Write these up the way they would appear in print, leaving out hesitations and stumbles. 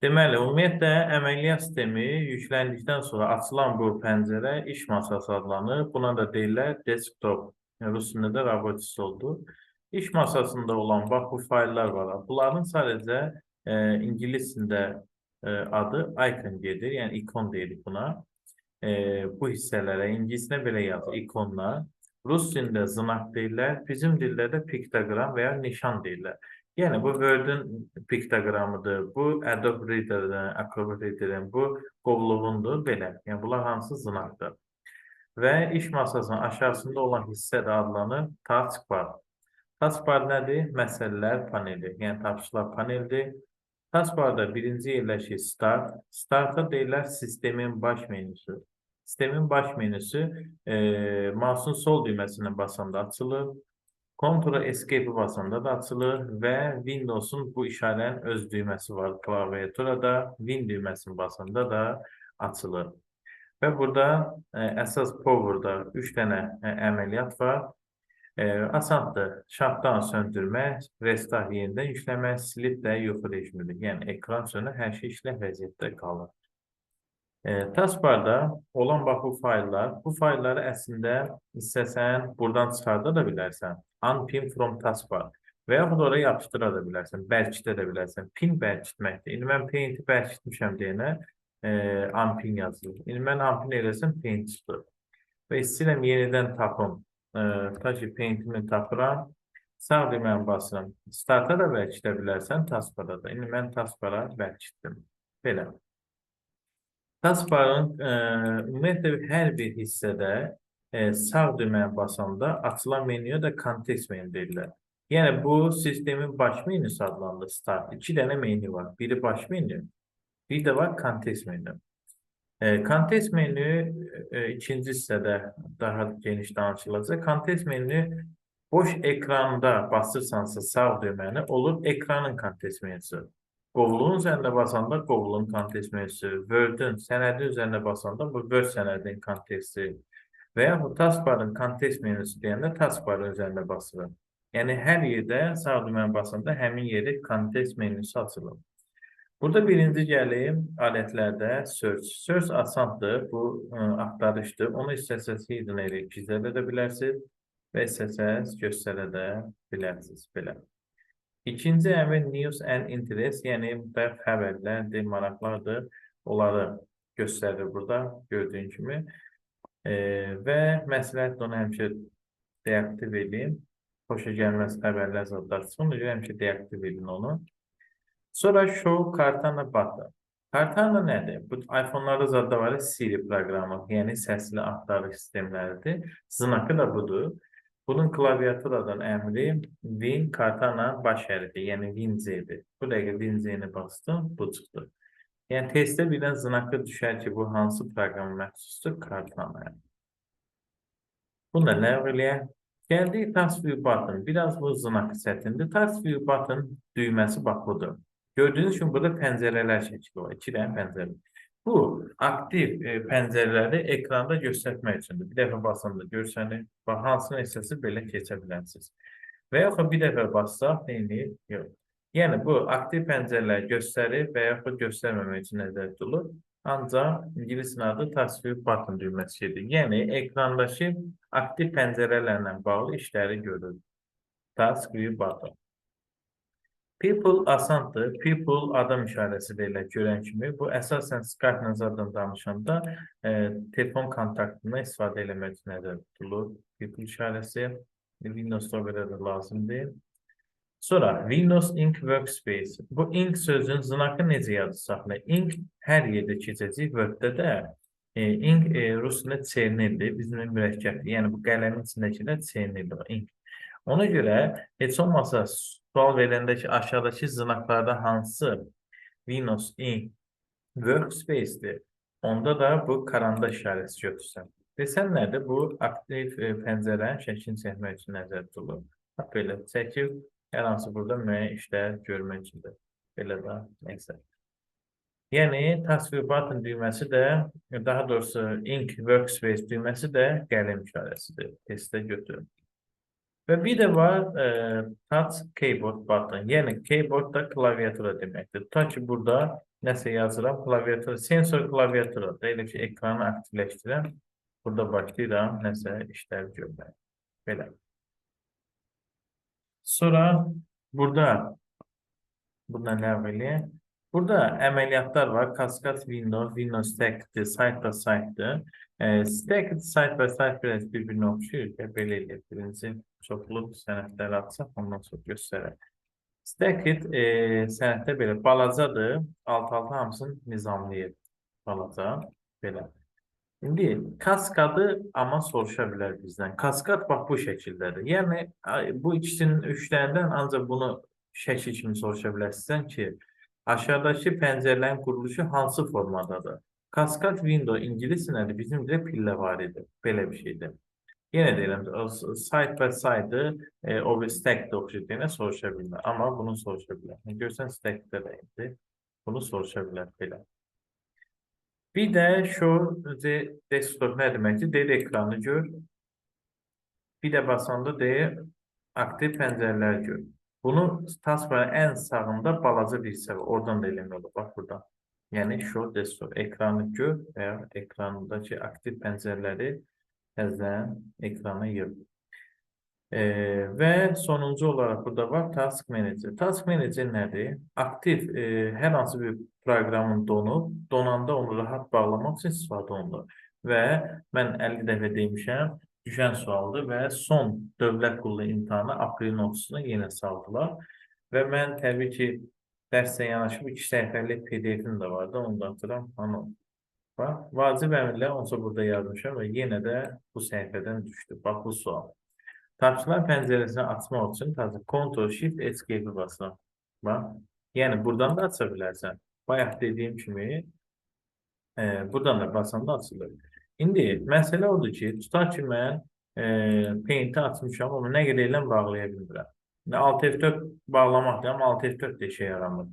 Deməli, ümumiyyətlə əməliyyat sistemi yükləndikdən sonra açılan bu pəncərə iş masası adlanır. Buna da deyirlər desktop. Rus dilində də rабочий oldu. İş masasında olan bax bu fayllar var. Bunların sadəcə ingilis dilində adı icon gedir. Yəni ikon deyirik buna. Bu hissələrə ingiliscə belə yazır, ikonlar. Rus dilində znak deyirlər. Bizim dildə də piktoqram və ya nişan deyirlər. Yəni bu Word-ün piktoqramıdır, bu Adobe Reader-ın, Acrobat Reader-ın, bu qovluğundur, belə. Yəni bunlar hamısı znakdır. Və iş masasının aşağısında olan hissə də adlanır taskbar. Taskbar nədir? Məsələlər paneli, yəni tapışlar paneldir. Taskbarda birinci yerləşir Start. Starta deyirlər sistemin baş menüsü. Sistemin baş menüsü mouse'un sol düyməsindən basanda açılır. Ctrl Escape basanda da açılır və Windows'un bu işarənin öz düyməsi var klaviaturada. Win düyməsini basanda da açılır. Və burada əsas Power'da 3 dənə əməliyyat var. Asandır. Shutdown söndürmək, restart yenidən yükləmək, silib də yox rejimidir. Yəni ekran sönür, hər şey işlək vəziyyətdə qalır. Taskbarda olan bax bu fayllar, bu faylları əslində istəsən buradan çıxarda da bilərsən. Unpin from taskbar və yaxud oraya yapışdıra da bilərsən, bərkidə də bilərsən. Pin bərkitməkdir. İndi mən Paint-i bərkitmişəm deyənə unpin yazılır. İndi mən unpin eləsəm Paint çıxır. Və istəyirəm yenidən tapım. Ta ki Paint-imi tapıram. Sağ düyməni basıram. Starta da bərkidə bilərsən, taskbarda da. İndi mən taskbara bərkitdim. Belə. Taskbarın ümumiyyətlə hər bir hissədə sağ düyməni basanda açılan menüyə də kontekst menü deyirlər. Yəni bu sistemin baş menüsü adlanır Start. 2 dənə menü var. Biri baş menü, bir də var kontekst menü. Kontekst menü ikinci hissədə daha geniş danışılacaq. Kontekst menü boş ekranda basırsansa sağ düyməni olur ekranın kontekst menüsü. Qovluğun üzərində basanda qovluğun kontekst menüsü, Word-ün sənədin üzərində basanda bu Word sənədinin konteksti və yaxud taskbarın kontekst menüsü deyəndə taskbarın üzərində basılır. Yəni hər yerdə sağ düyməni basanda həmin yeri kontekst menüsü açılır. Burada birinci gəlim alətlərdə search. Search asandır, bu axtarışdır. Onu istəsəz hidden eləyib gizlədə də bilərsiniz və istəsəz göstərə də bilərsiniz belə. İkinci əmr news and interest, yəni müxtəlif xəbərlərdir, maraqlardır. Onları göstərir burada gördüyün kimi. Və məsləhətdir onu həmişə deaktiv edin. Xoşa gəlməz xəbərlər zadlar çıxın. Ona görə həmişə deaktiv edin onu. Sonra show Cortana button. Cortana nədir? Bu iPhone-larda zadda var Siri proqramı, yəni səsli axtarış sistemləridir. Znakı da budur. Bunun klaviaturadan əmri Win Cortana baş hərfi, yəni WinZ-dir. Bu dəqiqə WinZ-ni bastım, bu çıxdı. Yəni testdə birdən znakı düşər ki, bu hansı proqrama məxsusdur? Cortana. Bunu da ləğv eləyək. Gəldik Task View Button. Biraz bu znakı sətindir. Task View Button düyməsi bax budur. Gördüyünüz kimi burada pəncərələr şəkli var. 2 dənə pəncərə. Bu aktiv pəncərələri ekranda göstərmək üçündür. Bir dəfə basanda görsənir. Bax, hansının hissəsi belə keçə bilərsiniz. Və yaxud bir dəfə bassaq, neyini? Yox. Yəni, bu aktiv pəncərələri göstərir və yaxud göstərməmək üçün nəzərdə tutulur. Ancaq ingilis adı Task View Button düyməsidir. Yəni, ekrandakı aktiv pəncərələrlə bağlı işləri görür. Task View Button. People asandır. People adam işarəsi deyirlər görən kimi. Bu əsasən Skype nəzərdən danışanda telefon kontaktından istifadə eləmək üçün nəzərdə tutulur. People işarəsi Windows'da belə də lazımdır. Sonra Windows Ink Workspace. Bu ink sözünün znakı necə yazı saxlayır? Ink hər yerdə keçəcək. Word-də də ink rus dilində çernildir. Bizim mürəkkəbdir. Yəni bu qələmin içindəkilər çernildir. Ink. Ona görə heç olmasa sual verəndə ki, aşağıdakı znaklarda hansı Windows Ink Workspace-dir, onda da bu karanda işarəsi götürsən. Desən nədir? Bu aktiv pəncərənin şəklini çəkmək üçün nəzərdə tutulur. Belə çəkib, hər hansı burada müəyyən işlər görmək üçündür. Belə də, neysə. Yəni, Task View Button düyməsi də, daha doğrusu Ink Workspace düyməsi də qələm işarəsidir. Testə götürün. Və bir də var touch keyboard button. Yəni keyboard da klaviatura deməkdir. Ta ki burada nəsə yazıram, klaviatura, sensor klaviaturadır. Elə ki ekranı aktivləşdirəm. Burada başlayıram nəsə işlər görməyə. Belə. Sonra burada nə eləyək? Burada əməliyyatlar var. Kaskad window, Windows stack'dir, site by site'dir. Stack'd site by site biraz bir-birinə oxşuyur. Belə eləyək. Birinci çoxlu sənədləri açsaq, ondan sonra göstərək. Stack'd sənəddə belə balacadır. Alt-alta hamısını nizamlayır. Balaca. Belə. İndi kaskadı amma soruşa bilər bizdən. Kaskad bax bu şəkildədir. Yəni bu ikisinin üçlərindən ancaq bunu şəkil kimi soruşa bilərsən ki, aşağıdakı pəncərələrin quruluşu hansı formadadır? Kaskad window ingilis nədir? Bizim də pillevaridir. Belə bir şeydir. Yenə deyirəm, side by side o bir stack-də oxşuyur deyənə soruşa bilmir. Amma bunu soruşa bilər. Görsən stack-də də indi. Bunu soruşa bilər belə. Bir də show desktop nə deməkdir? Deyir ekranı gör. Bir də basanda deyir aktiv pəncərələr gör. Bunu taskbarın ən sağında balaca bir hissə var. Oradan da eləmək olur. Bax burada. Yəni show desktop ekranı gör və ya ekrandakı aktiv pəncərələri təzədən ekrana yığ. Və sonuncu olaraq burada var Task Manager. Task Manager nədir? Aktiv hər hansı bir proqramın donanda onu rahat bağlamaq üçün istifadə olunur. Və mən 50 dəfə demişəm, düşən sualdır və son dövlət qullu imtahanı aprelin 30-una yenə saldılar. Və mən təbii ki, dərslə yanaşı 2 səhifəlik PDF-im də vardı, onu da atıram. Bax, vacib əmrlər onsa burada yazmışam və yenə də bu səhifədən düşdü. Bax, bu sual. Tapşılan pəncərəsini açmaq üçün Ctrl-Shift-Escape-i basıram. Bax, yəni buradan da aça bilərsən. Bayaq dediyim kimi buradan da basanda açılır. İndi məsələ odur ki, tutaq ki mən Paint-i açmışam, onu nə qədər ilə bağlaya bilmirəm. Alt F4 bağlamaq deyəm, Alt F4 də işə yaramır.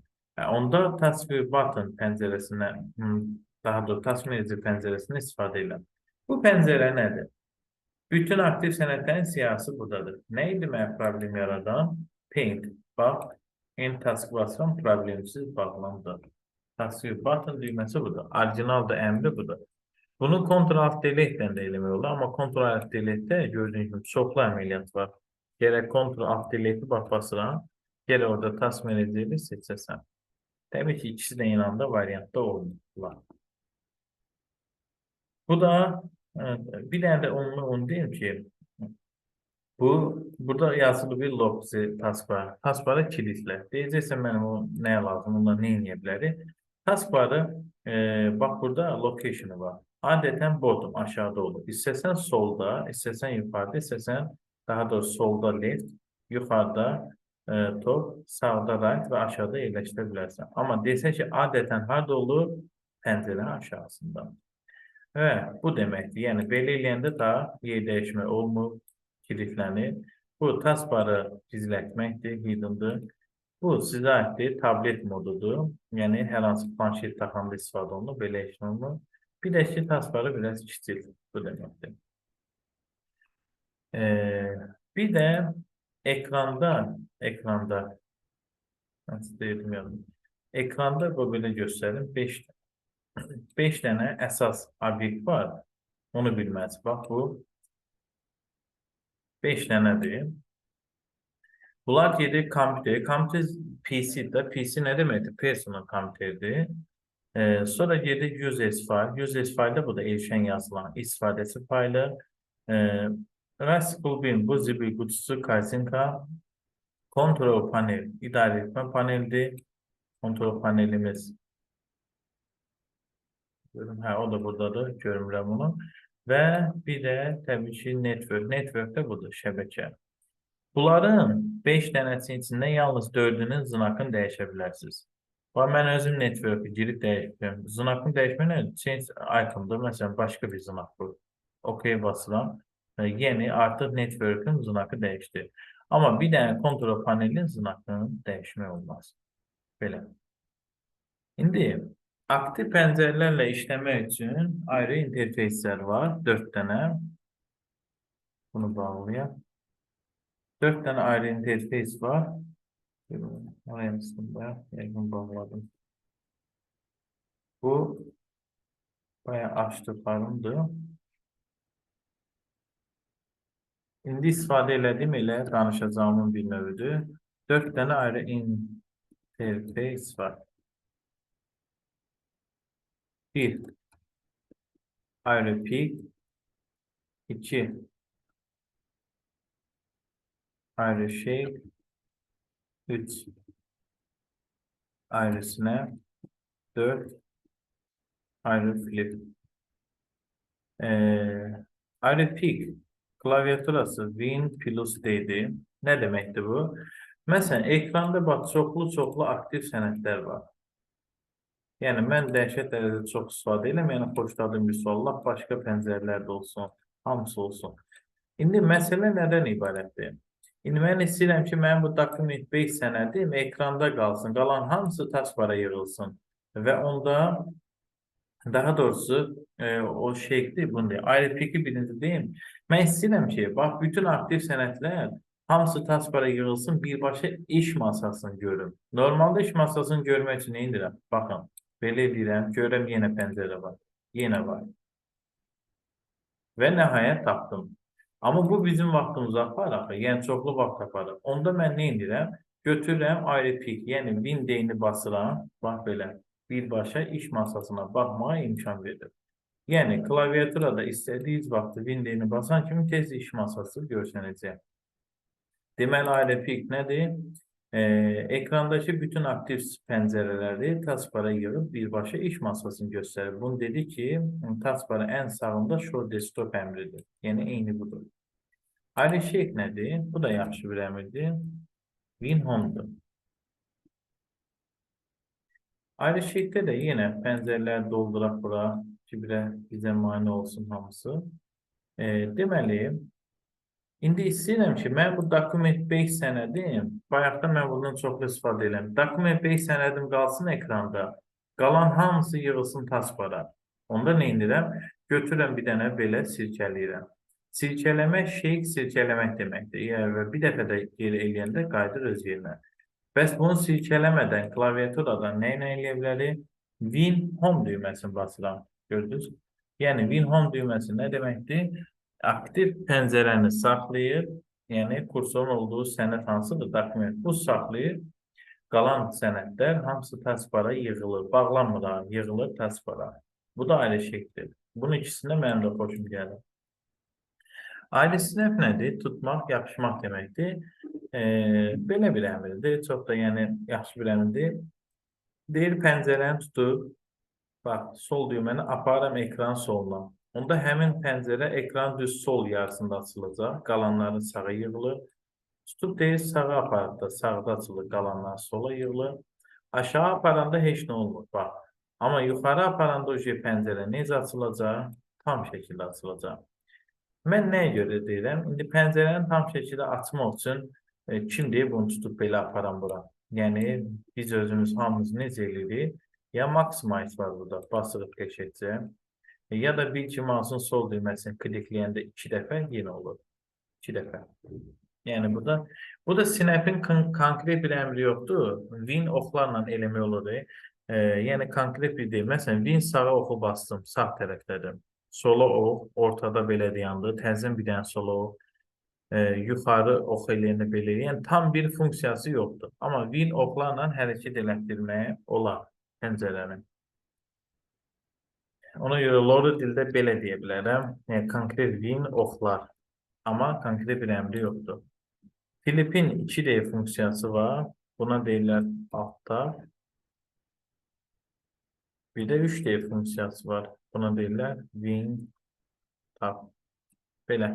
Onda Touch Button pəncərəsindən, daha doğrusu Touch Manager pəncərəsindən istifadə edirəm. Bu pəncərə nədir? Bütün aktiv sənədlərin siyahısı buradadır. Nə idi mənə problem yaradan? Paint. Bax, End task basıram, problemsiz bağlandı. Task button düyməsi budur. Orijinal da əmri budur. Bunu Ctrl-Alt-Delete-dən də eləmək olur. Amma Ctrl-Alt-Delete-də gördüyünüz kimi çoxlu əməliyyat var. Gərək Ctrl-Alt-Delete-i bax basıram. Gərək orada Task Manager-i seçəsən. Təbii ki, ikisi də eyni anda variantda olmur. Bu da bir dənə də onu deyim ki, burada yazılı bir log taskbar. Taskbarı kilitlə. Deyəcəksən mənim o nəyə lazım, ondan nə eləyə bilərik? Taskbarı, bax burada location-ı var. Adətən bottom, aşağıda olur. İstəsən solda, istəsən yuxarıda, istəsən daha doğrusu solda left, yuxarıda top, sağda right və aşağıda yerləşdirə bilərsən. Amma desək ki, adətən harada olur? Pəncərənin aşağısında. Və bu deməkdir. Yəni, belə eləyəndə da yer dəyişmə olmur, kilitlənir. Bu taskbarı gizlətməkdir, hiddendir. Bu sizə aiddir, tablet modudur. Yəni, hər hansı planşet taxanda istifadə olunur, belə işin olunur. Bir də ki, taskbarı biraz kiçil, bu deməkdir. Bir də ekranda, nasıl deyirdim yanım, ekranda bu belə göstərim, 5 dənə əsas obyekt var. Onu bilməz. Bax, bu 5 dənədir. Bunlar gedir kompüter. Kompüter PC-də. PC nə deməkdir? Personal kompüterdir. Sonra gedir users file. Users file-də bu da erişən yazılan istifadəsi faylı. Rascal bin bu zibil qutusu kartinka. Control panel idarə etmə paneldir. Control panelimiz. Hə, o da buradadır, görmürəm onu. Və bir də təbii ki, network. Network də budur, şəbəkə. Bunların 5 dənəsinin içində yalnız 4-ünün znakını dəyişə bilərsiniz. Mən özüm network-ü girib dəyişdirəm. Znakını dəyişmək nə? Change item'dır, məsələn, başqa bir znak bu. OK basıram. Yeni artıq network-ün znakı dəyişdir. Amma bir dənə kontrol panelin znakını dəyişmək olmaz. Belə. İndi aktiv pəncərələrlə işləmək üçün ayrı interfeyslər var, 4 dənə. Bunu bağlayaq. 4 tane ayrı interface var. Oraya aslında yakın bağladım. Bu bayağı açtıqlarımdır. İndi istifadə elədiyim elə danışacağımın bir növüdür. 4 tane ayrı interface var. 1. Ayrı peak. 2. Ayrı shape. 3. Ayrı snap. 4. Ayrı flip. Ayrı peak klaviaturası Win plus D'dir. Ne demektir bu? Mesela ekranda bak çoxlu aktif sənədlər var. Yəni mən dəhşət dərəcədə çox istifadə eləməyən xoşladığım bir sual, lap başqa pəncərələrdə olsun, hamısı olsun. İndi məsələ nədən ibarətdir? İndi mən istəyirəm ki, mənim bu document 5 sənədim ekranda qalsın, qalan hamısı taskbara yığılsın və onda daha doğrusu o şekli bunu deyim. Ayrı peki birinci deyim. Ben istəyirəm ki, bak bütün aktif sənədlər hamısı taskbara yığılsın, birbaşa iş masasını görüm. Normalde iş masasını görmək üçün nə edirəm? Baxın, belə edirəm, görəm yenə pəncərə var. Yenə var. Və nəhayət tapdım. Amma bu bizim vaxtımızı aparır, yəni çoxlu vaxt aparır. Onda mən nə edirəm? Götürürəm ayrı pik, yəni Windows-ni basıram, bax belə. Birbaşa iş masasına baxmağa imkan verir. Yəni klaviaturada istədiyiniz vaxtı Windows-ni basan kimi tez iş masası görsənəcək. Deməli, ayrı pik nədir? Ekrandakı bütün aktiv pəncərələri taskbara yığıb birbaşa iş masasını göstərir. Bunu dedi ki, taskbarın ən sağında show desktop əmridir. Yəni eyni budur. Ayrı şey nədir? Bu da yaxşı bir əmrdir. Win Home'dur. Ayrı şeydə də yenə pəncərələr dolduraq bura ki, bizə mane olsun hamısı. Deməli, indi istəyirəm ki, mən bu document 5 sənədim, bayaqda mən bundan çoxlu istifadə edirəm. Document 5 sənədim qalsın ekranda, qalan hamısı yığılsın taskbara. Onda nə edirəm? Götürürəm bir dənə belə sirkələyirəm. Sirkələmək şey sirkələmək deməkdir. Yəni, bir dəfə də geri eləyəndə qayıdır öz yerinə. Bəs bunu sirkələmədən klaviaturadan nə eləyə bilərik? Win Home düyməsini basıram. Gördünüz? Yəni Win Home düyməsi nə deməkdir? Aktiv pəncərəni saxlayır. Yəni kursorun olduğu sənəd hansıdır? Dokument. Bu saxlayır. Qalan sənədlər hamısı taskbara yığılır. Bağlanmır, yığılır taskbara. Bu da ayrı şeydir. Bunun ikisində mənim də xoşum gəlir. Ayrı sinef nədir? Tutmaq, yapışmaq deməkdir. Belə bir əmrdir. Çox da yəni yaxşı bir əmrdir. Deyir pəncərəni tutub, bax, sol düyməni aparıram ekran soluna. Onda həmin pəncərə ekran düz sol yarısında açılacaq. Qalanları sağa yığılır. Tutub deyir sağa aparıb da sağda açılır. Qalanlar sola yığılır. Aşağı aparanda heç nə olmur. Bax. Amma yuxarı aparanda o pəncərə necə açılacaq? Tam şəkildə açılacaq. Mən nəyə görə deyirəm? İndi pəncərəni tam şəkildə açmaq üçün kim deyir bunu tutub belə aparam bura? Yəni biz özümüz hamımız necə eləyirik? Ya maximize var burada, basırıq keçəcək. Ya da bir ki mouse'un sol düyməsini klikləyəndə 2 dəfə yenə olur. 2 dəfə. Yəni bu da snap'in konkret bir əmri yoxdur. Win oxlarla eləmək olur. Yəni konkret bir deyil. Məsələn, win sağa oxu bastım, sağ tərəfdədir. Sola ox, ortada belə dayandı, təzim bir dənə sola ox, yuxarı ox eləyəndə belə, yəni tam bir funksiyası yoxdur. Amma win oxlarla hərəkət elətdirməyə olar pəncərəni. Ona görə Lordu dildə belə deyə bilərəm, konkret win oxlar, amma konkret bir əmri yoxdur. Flip'in 2D funksiyası var, buna deyirlər altta. Bir də 3D funksiyası var. Buna deyirlər WinTab. Belə.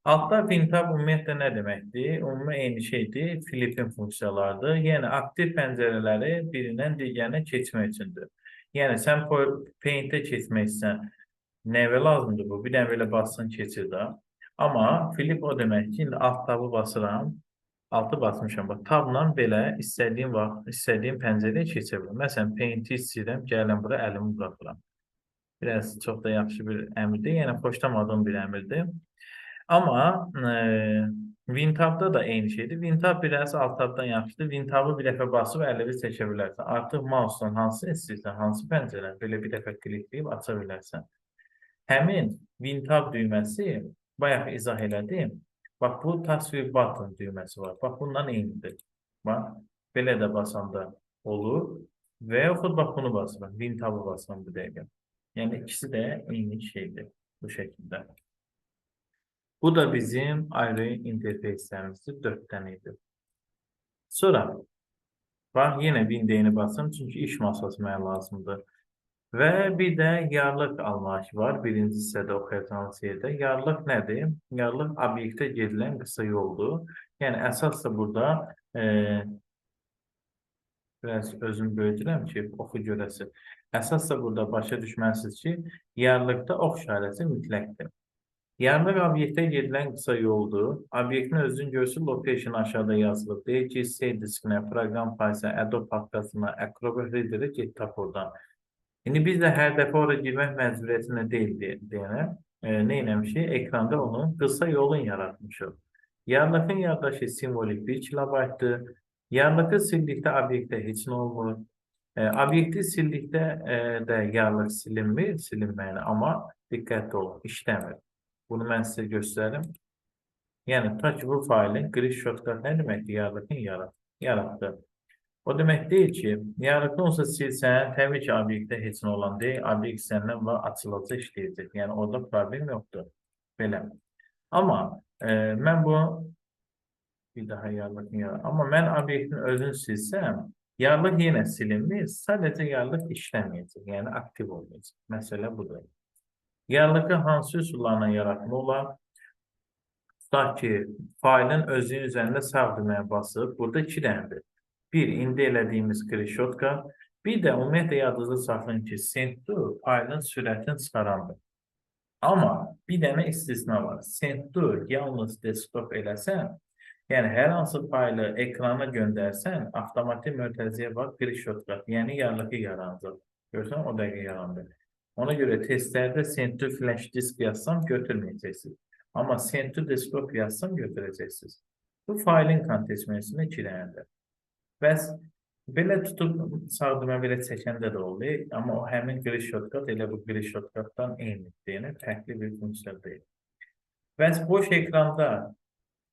Altta WinTab ümumiyyətlə nə deməkdir? Ümumi eyni şeydir. Flip'in funksiyalarıdır. Yəni aktiv pəncərələri birindən digərinə keçmək üçündür. Yəni sən Paint-ə keçmək istəsən, nəyə lazımdır bu? Bir dənə belə bassın keçir də. Amma Flip o demək ki, indi alt tabı basıram. Altı basmışam. Bax, tabla belə istədiyim vaxt, istədiyim pəncərəyə keçə bilərəm. Məsələn, Paint-i istəyirəm, gələm bura, əlimi buraxıram. Biraz çox da yaxşı bir əmrdir. Yəni, xoşlamadığım bir əmrdir. Amma WinTab'da da eyni şeydir. WinTab biraz alt tabdan yaxşıdır. WinTab'ı bir dəfə basıb 51 seçə bilərsən. Artıq mouse'dan hansı istəyirsən, hansı pəncərə belə bir dəfə klikləyib aça bilərsən. Həmin WinTab düyməsi bayaq izah elədim. Bax bu tasvir button düyməsi var. Bax bundan eynidir. Bax belə də basanda olur və yaxud bax bunu basıram. WinTab'ı basıram bu dəqiqə. Yəni ikisi də eyni şeydir bu şəkildə. Bu da bizim ayrı interfeyslərimizdir. 4 dənə idi. Sonra bax yenə Windows'ini basım çünki iş masası mənə lazımdır. Və bir də yarlıq anlayışı var. Birinci hissədə oxuyacağınız yerdə. Yarlıq nədir? Yarlıq obyektə gedilən qısa yoldur. Yəni əsas da burada biraz özüm böyüdürəm ki, oxu görəsi. Əsas da burada başa düşməlisiniz ki, yarlıqda ox işarəsi mütləqdir. Yarlıq obyektə gedilən qısa yoldur. Obyektin özünü görürsün, location aşağıda yazılıb. Deyir ki, C diskinə, proqram faylinə, Adobe pakkasına, Acrobat Reader'ı get tap oradan. İndi biz də hər dəfə ora girmək məcburiyyətində deyil deyənə, nə eləmişik? Ekranda onun qısa yolun yaratmışıq. Yarlığın yaddaşı simvolik 1 kilobaytdır. Yarlığı sildikdə obyektdə heç nə olmur. Obyekti sildikdə də yarlıq silinmir, silinməyini, amma diqqətli olun, işləmir. Bunu mən sizə göstərim. Yəni, ta ki, bu failin giriş shortcut nə deməkdir? Yarlıqın yaratdı. O demək deyil ki, yarlıqda olsa silsən, təbii ki, obyektdə heç nə olan deyil, obyekt səndən və açılacaq işləyəcək. Yəni, orada problem yoxdur. Belə. Amma mən bu bir daha yarlıqın yaratdı. Amma mən obyektin özünü silsəm, yarlıq yenə silinmir, sadəcə yarlıq işləməyəcək. Yəni, aktiv olmayacaq. Məsələ budur. Yarlığı hansı üsullarla yaratmaq olar? Tutaq ki, failin özünün üzərində sağ düyməni basıb, burada 2 dənədir. Bir, indi elədiyimiz screenshot-qa, bir də ümumiyyətlə yadınızda saxlayın ki, send-to failin sürətini çıxarandır. Amma bir dənə istisna var. Send-to yalnız desktop eləsən, yəni hər hansı faylı ekrana göndərsən, avtomatik mötərizəyə bax, screenshot-qa, yəni yarlığı yaranacaq. Görsən, o dəqiqə yarandı. Ona görə testlərdə send to flash disk yazsam götürməyəcəksiniz. Amma send to desktop yazsam götürəcəksiniz. Bu failin kontekst menüsündə 2 dənədir. Bəs belə tutub sağ düymə belə çəkəndə də oldu. Amma o həmin giriş shortcut elə bu giriş shortcutdan eynidir. Yəni fərqli bir funksiya deyil. Bəs boş ekranda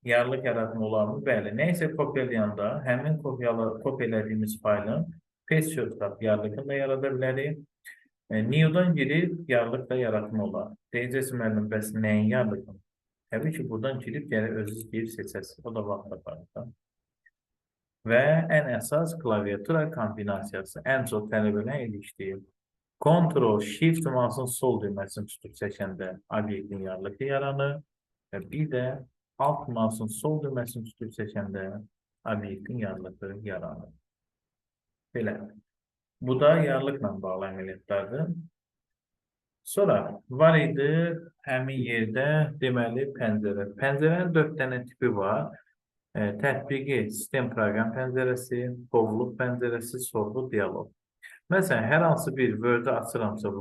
yarlıq yaratma olarmı? Bəli. Nəysə kopyalayanda həmin kopyalədiyimiz failin paste shortcut yarlığını da yarada bilərik. New'dan girib yarlıq da yaratma olar. Deyəcəksiniz müəllim, bəs nəyin yarlığını? Təbii ki, buradan girib gəlir özünüz girib seçəsiniz. O da vaxt aparır. Və ən əsas klaviatura kombinasiyası. Ən çox tələb edilən ilişdiyi. Ctrl, Shift mouse'un sol düyməsini tutub çəkəndə obyektin yarlığı yaranır. Və bir də Alt mouse'un sol düyməsini tutub çəkəndə obyektin yarlığı yaranır. Belə. Bu da yarlıqla bağlı əməliyyatlardır. Sonra var idi həmin yerdə deməli pəncərə. Pəncərənin 4 dənə tipi var. Tətbiqi sistem proqram pəncərəsi, qovluq pəncərəsi, sorğu, dialoq. Məsələn, hər hansı bir Word-ı açıramsa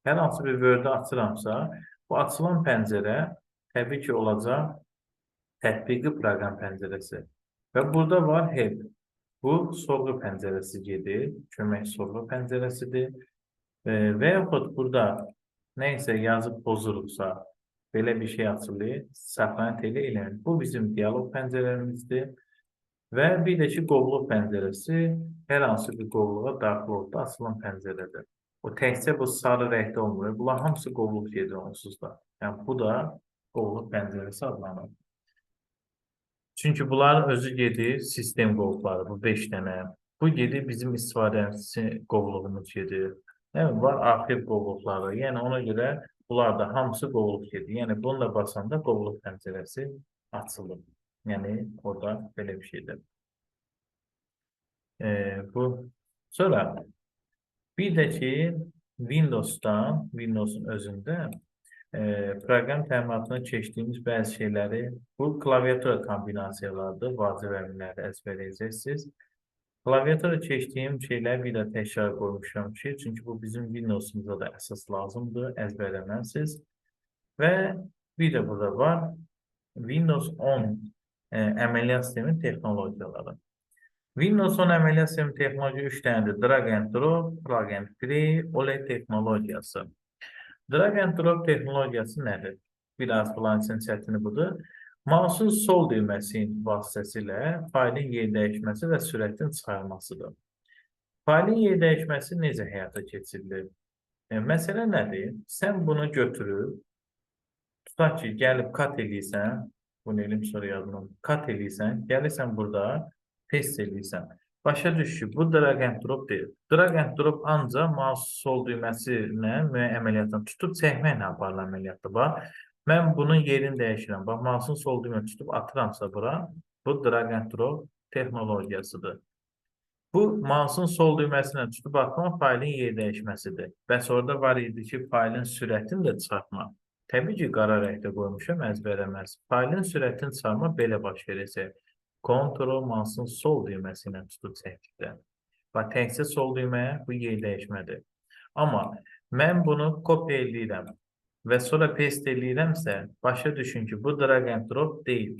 hər hansı bir Word-ı açıramsa, bu açılan pəncərə təbii ki, olacaq tətbiqi proqram pəncərəsi. Və burada var help. Bu, sorğu pəncərəsi gedir, kömək sorğu pəncərəsidir. Və yaxud burada nə isə yazıb pozuruqsa, belə bir şey açılır, saxlayan teli eləmir. Bu, bizim dialoq pəncərəmizdir. Və bir də ki, qovluq pəncərəsi hər hansı bir qovluğa daxil oldu, açılan pəncərədir. O təkcə bu sarı rəngdə olmuyor. Bunlar hamısı qovluq gedir onsuz da. Yəni, bu da qovluq pəncərəsi adlanır. Çünki bunlar özü gedir sistem qovluqları, bu 5 dənə. Bu gedir bizim istifadəçi qovluğumuz gedir. Yəni, var arxiv qovluqları. Yəni, ona görə bunlar da hamısı qovluq gedir. Yəni, bunu da basanda qovluq pəncərəsi açılır. Yəni, orada belə bir şeydir. Sonra bir də ki, Windows'un özündə proqram təminatına keçdiyimiz bəzi şeyləri, bu klaviatura kombinasiyalardır, vacib əmrləri əzbərləyəcəksiniz. Klaviatura keçdiyim şeyləri bir də təkrar qoymuşam ki, çünki bu bizim Windows'umuzda da əsas lazımdır, əzbərləməlisiniz. Və bir də burada var, Windows 10 əməliyyat sistemi texnologiyaları. Windows 10 əməliyyat sistemi texnologiya 3 dənədir. Drag and drop, plug and play, OLED texnologiyası. Drag and drop texnologiyası nədir? Biraz bunların üçün çətini budur. Mouse'un sol düyməsi vasitəsilə faylın yer dəyişməsi və sürətin çıxarılmasıdır. Faylın yer dəyişməsi necə həyata keçirilir? Məsələ nədir? Sən bunu götürüb, tutaq ki, gəlib kat eləyirsən, bunu elim sonra yazmam, kat eləyirsən, gəlirsən burada, paste eləyirsən. Başa düş ki, bu drag and drop deyil. Drag and drop ancaq mouse sol düyməsi ilə müəyyən əməliyyatdan tutub çəkməklə aparılan əməliyyatdır. Bax, mən bunun yerini dəyişirəm. Bax, mouse'un sol düyməni tutub atıramsa bura, bu drag and drop texnologiyasıdır. Bu, mouse'un sol düyməsilə tutub atmaq faylın yer dəyişməsidir. Bəs orada var idi ki, faylın sürətini də çıxartmaq. Təbii ki, qara rəngdə qoymuşam, əzbərəməz. Faylın sürətini çıxarmaq belə baş verəcək. Ctrl mouse'un sol düyməsi ilə tutub çəkdikdə. Bax, təkcə sol düyməyə bu yer dəyişmədir. Amma mən bunu kopya eləyirəm və sonra paste eləyirəmsə, başa düşün ki, bu drag and drop deyil.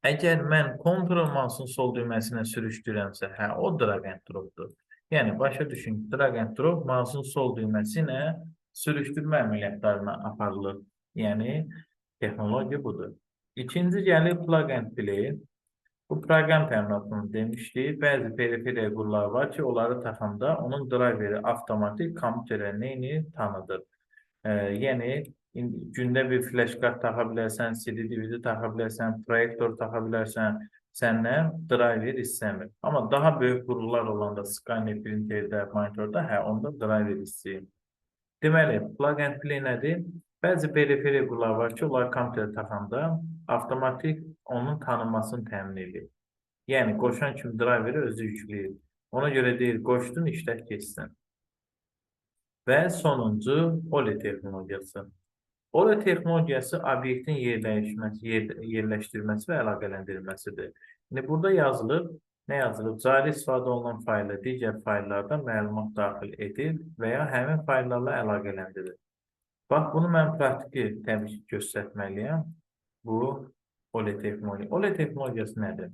Əgər mən Ctrl mouse'un sol düyməsinə sürüşdürəmsə, hə, o drag and dropdur. Yəni, başa düşün ki, drag and drop mouse'un sol düyməsi ilə sürüşdürmə əməliyyatlarına aparılır. Yəni, texnologiya budur. İkinci gəlir plug and play. Bu proqram təminatını demişdik. Bəzi periferiya qurlar var ki, onları taxanda onun driveri avtomatik kompüterə neyini tanıdır. Yəni, gündə bir flash kart taxa bilərsən, CD, DVD taxa bilərsən, proyektor taxa bilərsən, səndən driver istəmir. Amma daha böyük qurullar olanda, scanner, printerdə, monitorda, hə, onda driver istəyir. Deməli, plug and play nədir? Bəzi periferiya qurlar var ki, onlar kompüterə taxanda avtomatik onun tanınmasını təmin edir. Yəni, qoşan kimi driveri özü yükləyir. Ona görə deyir, qoşdun, işlət keçsin. Və sonuncu, OLED texnologiyası. OLED texnologiyası obyektin yerləşdirilməsi və əlaqələndirilməsidir. Yəni, burada yazılır, nə yazılır? Cari istifadə olunan fayla digər fayllardan məlumat daxil edir və ya həmin fayllarla əlaqələndirir. Bax, bunu mən praktiki təbii ki, göstərməliyəm. Bu, OLED texnologiyası. OLED texnologiyası nədir?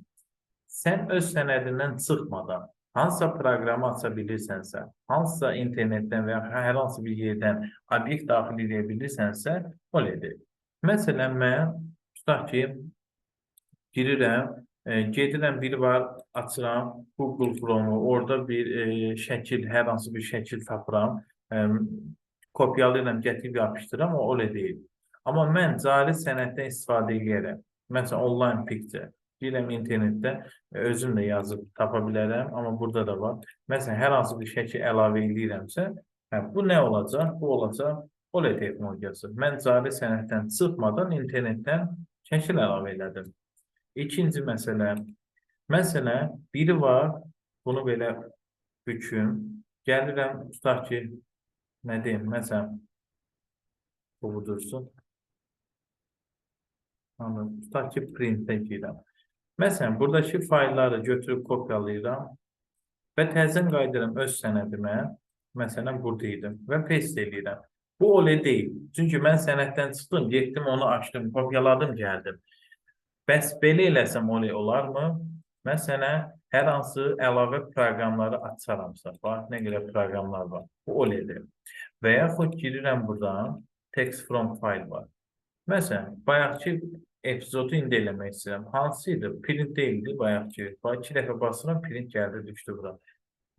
Sən öz sənədindən çıxmadan hansısa proqramı aça bilirsənsə, hansısa internetdən və ya hər hansı bir yerdən obyekt daxil edə bilirsənsə, OLED-dir. Məsələn, mən tutaq ki, girirəm, gedirəm, biri var, açıram Google Chrome-u, orada bir şəkil, hər hansı bir şəkil tapıram, kopyalayıram, gətirib yapışdıram, o OLED deyil. Amma mən cari sənətdən istifadə edərəm. Məsələn, online picture. Deyirəm internetdə, özüm də yazıb tapa bilərəm, amma burada da var. Məsələn, hər hansı bir şəkil əlavə edirəmsə, bu nə olacaq? Bu olacaq OLED texnologiyası. Mən cari sənətdən çıxmadan internetdən şəkil əlavə elədim. İkinci məsələ. Məsələn, biri var, bunu belə büküm. Gəlirəm, tutaq ki, nə deyim, məsələn, bu budursun. Tutaq ki, printə girəm. Məsələn, buradakı faylları götürüb kopyalayıram və təzən qaydıram öz sənədimə, məsələn, burada idim və paste edirəm. Bu OLED deyil. Çünki mən sənəddən çıxdım, getdim, onu açdım, kopyaladım, gəldim. Bəs belə eləsəm OLED olarmı? Məsələn, hər hansı əlavə proqramları açaramsa, bax, nə qədər proqramlar var. Bu OLED-dir. Və yaxud girirəm buradan, text from file var. Məsələn, bayaqki epizodu indi eləmək istəyirəm. Hansıydı? Print deyildi bayaqki. Bax, 2 dəfə basıram, print gəldi, düşdü bura.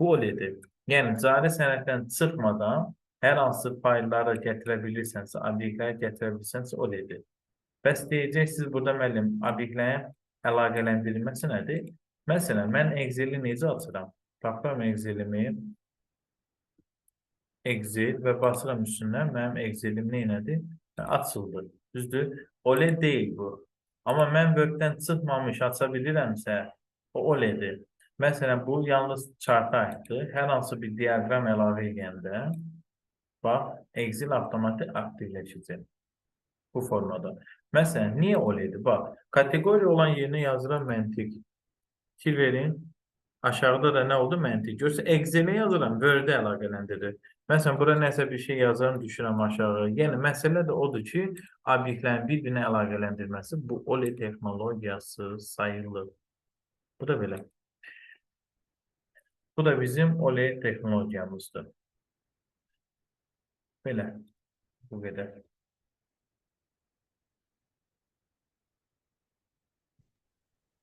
Bu OLED-dir. Yəni, cari sənətdən çıxmadan hər hansı faylları gətirə bilirsənsə, obyektləri gətirə bilirsənsə, OLED-dir. Bəs deyəcəksiniz, burada müəllim, obyektlərin əlaqələndirilməsi nədir? Məsələn, mən Excel-i necə açıram? Tapıram Excel-imi, Excel və basıram üstündən, mənim Excel-im neynədir? Açıldı. Düzdür? OLED deyil bu. Amma mən Word-dən çıxmamış aça bilirəmsə, o OLED-dir. Məsələn, bu yalnız charta aiddir. Hər hansı bir diaqram əlavə edəndə, bax, Excel avtomatik aktivləşəcək. Bu formada. Məsələn, niyə OLED-dir? Bax, kateqoriya olan yerinə yazıram məntiq. Fikir verin. Aşağıda da nə oldu? Məntiq. Görsə Excel-ə yazıram, Word-ə əlaqələndirir. Məsələn, bura nəsə bir şey yazarım, düşürəm aşağı. Yəni məsələ də odur ki, obyektlərin bir-birinə əlaqələndirməsi bu OLE texnologiyası sayılır. Bu da belə. Bu da bizim OLE texnologiyamızdır. Belə. Bu qədər.